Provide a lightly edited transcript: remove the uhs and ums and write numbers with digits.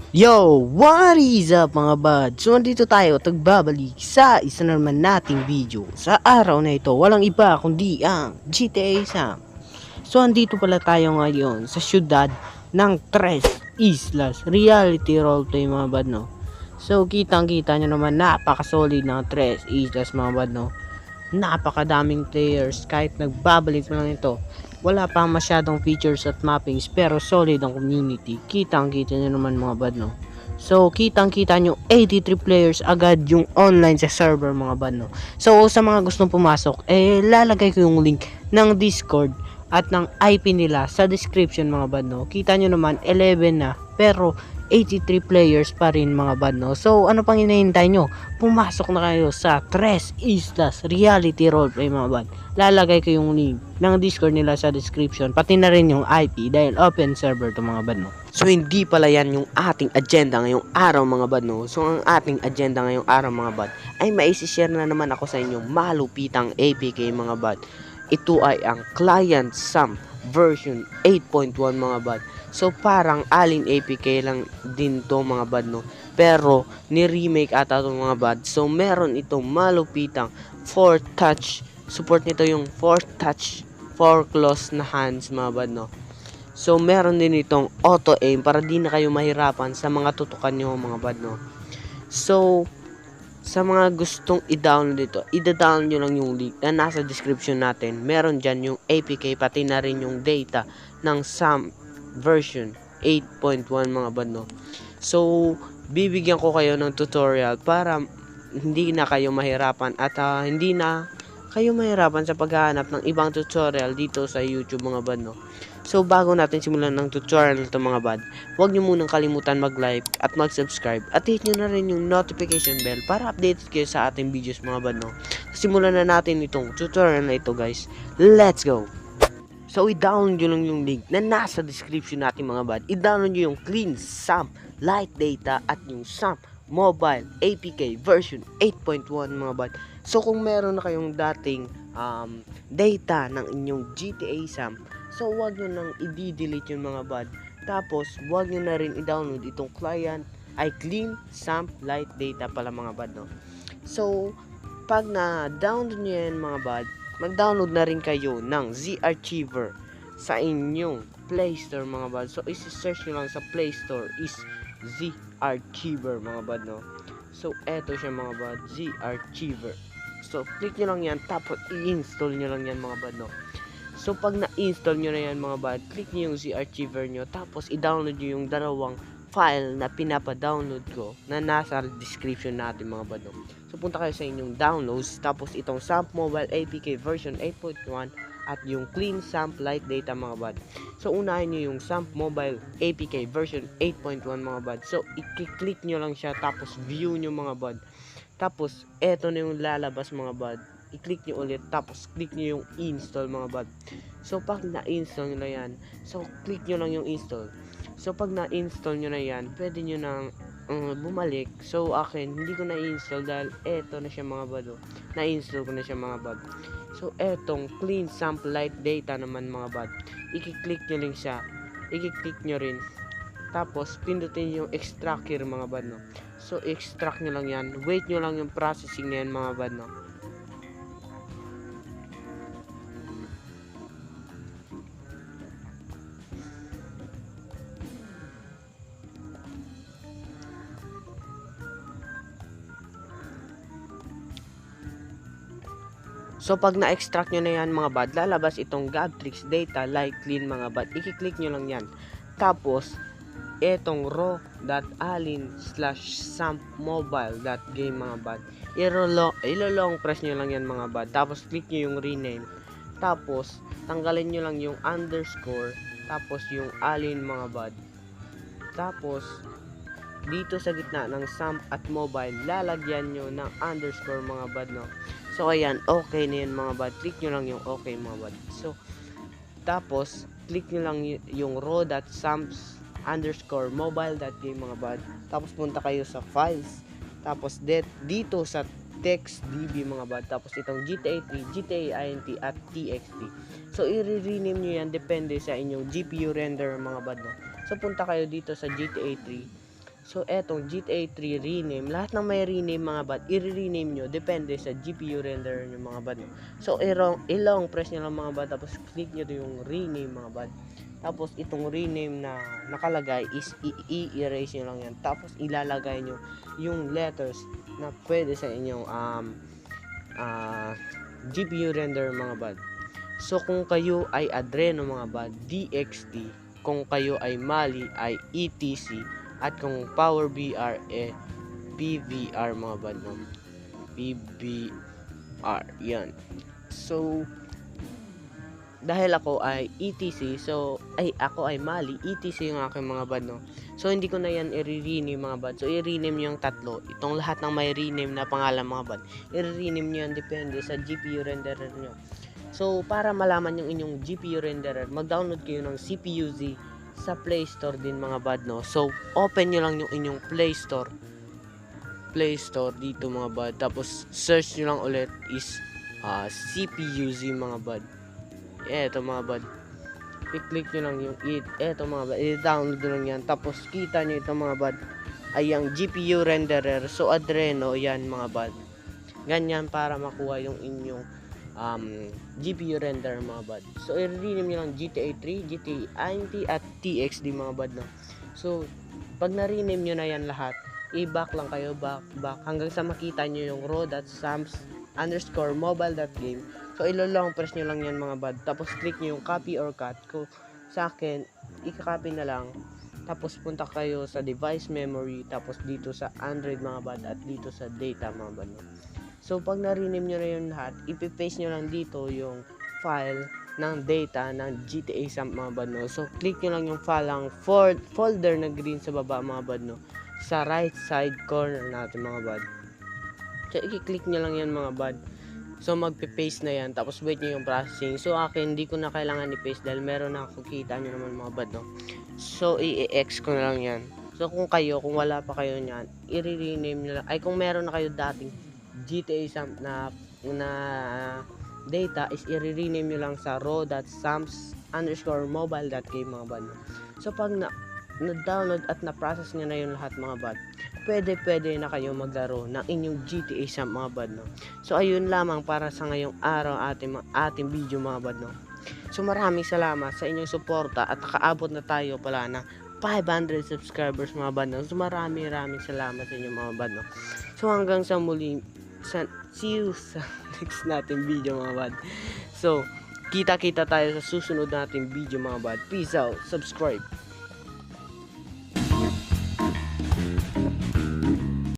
Yo! What is up mga bad? So nandito tayo tagbabalik sa isa na naman nating video. Sa araw na ito, walang iba kundi ang GTA Sam. So andito pala tayo ngayon sa syudad ng Tres Islas. Reality roleplay mga bad, no? So kitang kita nyo naman napaka-solid ng Tres Islas mga bad, no? Napakadaming players kahit nagbabalik na lang ito. Wala pa masyadong features at mappings pero solid ang community. Kitang-kita nyo naman mga bad, no? So, kitang-kita nyo 83 players agad yung online sa server mga bad, no? So, sa mga gustong pumasok, lalagay ko yung link ng Discord at ng IP nila sa description mga bad, no? Kita nyo naman 11 na pero 83 players pa rin mga bad, no? So, ano pang hinahintay nyo? Pumasok na kayo sa Tres Islas Reality Roleplay mga bad. Lalagay ko yung link ng Discord nila sa description, pati na rin yung IP dahil open server to mga bad, no? So, hindi pala yan yung ating agenda ngayong araw mga bad, no? So, ang ating agenda ngayong araw mga bad ay maisishare na naman ako sa inyong malupitang APK mga bad. Ito ay ang Client SAM version 8.1 mga bad. So parang alin APK lang din to mga bad, no? Pero ni-remake ata itong mga bad. So meron itong malupitang 4 touch. Support nito yung 4 touch 4 claws na hands mga bad, no? So meron din itong auto aim para di na kayo mahirapan sa mga tutukan nyo mga bad, no? So sa mga gustong i-download ito, i-download nyo lang yung link na nasa description natin. Meron dyan yung APK pati na rin yung data ng SAM version 8.1 mga bad, no? So, bibigyan ko kayo ng tutorial para hindi na kayo mahirapan at hindi na kayo mahirapan sa paghahanap ng ibang tutorial dito sa YouTube mga bad, no? So, bago natin simulan ng tutorial na ito mga bad, huwag nyo munang kalimutan mag-like at mag-subscribe at hit nyo na rin yung notification bell para updated kayo sa ating videos mga bad, no? Simulan na natin itong tutorial na ito guys. Let's go! So, i-download nyo lang yung link na nasa description natin mga bad. I-download nyo yung Clean SAM Light Data at yung SAM Mobile APK version 8.1 mga bad. So, kung meron na kayong dating data ng inyong GTA SAM, so wag nyo nang i-delete yung mga bad. Tapos, wag nyo na rin i-download itong Clean SAM Light Data pala mga bad, no? So, pag na-download nyo yan mga bad, mag-download na rin kayo ng Z-Archiver sa inyong Play Store mga bad. So, isi-search nyo lang sa Play Store is Z-Archiver mga bad, no? So, eto siya mga bad, Z-Archiver. So, click nyo lang yan, tapos i-install nyo lang yan mga bad, no? So, pag na-install nyo na yan mga bad, click nyo yung Z-Archiver nyo, tapos i-download nyo yung dalawang file na pinapa-download ko na nasa description natin mga bad, no? So, punta kayo sa inyong downloads, tapos itong SAM Mobile APK version 8.1 at yung Clean SAM Light Data mga bad. So, unahin nyo yung SAM Mobile APK version 8.1 mga bad. So, i-click nyo lang siya, tapos view nyo mga bad. Tapos, eto na yung lalabas mga bad. I-click nyo ulit, tapos click nyo yung install mga bad. So, pag na-install nyo na yan, so, click nyo lang yung install. So, pag na-install nyo na yan, pwede nyo nang bumalik. So, akin, hindi ko na-install dahil eto na siya mga bad. Na-install ko na siya mga bad. So, etong Clean Sample Light Data naman mga bad. I-click nyo lang siya. I-click nyo rin. Tapos, pindutin yung extract here mga bad, no? So, extract nyo lang yan. Wait nyo lang yung processing na yan mga bad, no? So, pag na-extract nyo na yan mga bad, lalabas itong Gabtrix Data Light Clean mga bad. I-click nyo lang yan. Tapos, etong raw.alin/sampmobile.game mga bad. Ilolong press nyo lang yan mga bad. Tapos, click nyo yung rename. Tapos, tanggalin nyo lang yung underscore. Tapos, yung alin mga bad. Tapos, dito sa gitna ng SAMP at mobile, lalagyan nyo ng underscore mga bad, no? So, ayan, okay na yan mga bad. Click nyo lang yung okay mga bad. So, tapos, click nyo lang yung raw.samps_mobile.game mga bad. Tapos, punta kayo sa files. Tapos, dito sa TextDB mga bad. Tapos, itong GTA 3, GTA INT at TXT. So, i-rename nyo yan. Depende sa inyong GPU render mga bad, no? So punta kayo dito sa GTA 3. So etong GTA 3 rename, lahat ng may rename mga bad, i-rename nyo depende sa GPU renderer nyo mga bad. No? So ilong press nyo lang mga bad, tapos click nyo yung rename mga bad. Tapos itong rename na nakalagay is i-erase nyo lang yan. Tapos ilalagay nyo yung letters na pwede sa inyong GPU render mga bad. So kung kayo ay Adreno mga bad, DXT. Kung kayo ay Mali ay ETC. At kung Power VR PVR mga bad, no? PVR yan. So dahil ako ay ETC, so ako ay Mali, ETC yung aking mga bad, no? So hindi ko na yan i-rename mga bad. So i-rename nyo yung tatlo. Itong lahat ng may rename na pangalan mga bad, i-rename nyo yan depende sa GPU renderer nyo. So para malaman yung inyong GPU renderer, mag-download kayo ng CPU-Z sa Play Store din mga bad, no? So open nyo lang yung inyong Play Store dito mga bad, tapos search nyo lang ulit is CPU-Z mga bad. Eto mga bad, i-click nyo lang yung eto mga bad, i-download nyo lang yan, tapos kita nyo ito mga bad ay ang GPU renderer. So Adreno yan mga bad, ganyan para makuha yung inyong GPU render mga bad. So i-rename nyo lang GTA 3, GTA INT at TXD mga bad, no? So pag na-rename nyo na yan lahat, i-back lang kayo, back hanggang sa makita nyo yung raw.sams_mobile.game. So ilolong press nyo lang yan mga bad, tapos click nyo yung copy or cut. Ko sa akin, i-copy na lang, tapos punta kayo sa device memory, tapos dito sa Android mga bad, at dito sa data mga bad, no? So pag na-rename nyo na yung lahat, ipipaste nyo lang dito yung file ng data ng GTA Samp mga bad, no? So click nyo lang yung file ng folder na green sa baba mga bad, no? Sa right side corner natin mga bad. So i-click nyo lang yan mga bad. So magpipaste na yan, tapos wait nyo yung processing. So akin hindi ko na kailangan i-paste dahil meron na ako, kita nyo naman mga bad, no? So i-ex ko na lang yan. So kung wala pa kayo nyan, i-rename nyo lang. Ay kung meron na kayo dating GTA Samp na data, is i-rename nyo lang sa raw.sams_mobile.game mga bad. So pag na-download at na-process nyo na yung lahat mga bad, pwede na kayo maglaro ng inyong GTA Samp mga bad, no? So ayun lamang para sa ngayong araw ating video mga bad, no? So maraming salamat sa inyong suporta at nakaabot na tayo pala ng 500 subscribers mga bad, no? So maraming salamat sa inyo mga bad, no? So hanggang sa muli, see you sa next natin video mga bad. So kita tayo sa susunod nating video mga bad. Peace out, subscribe.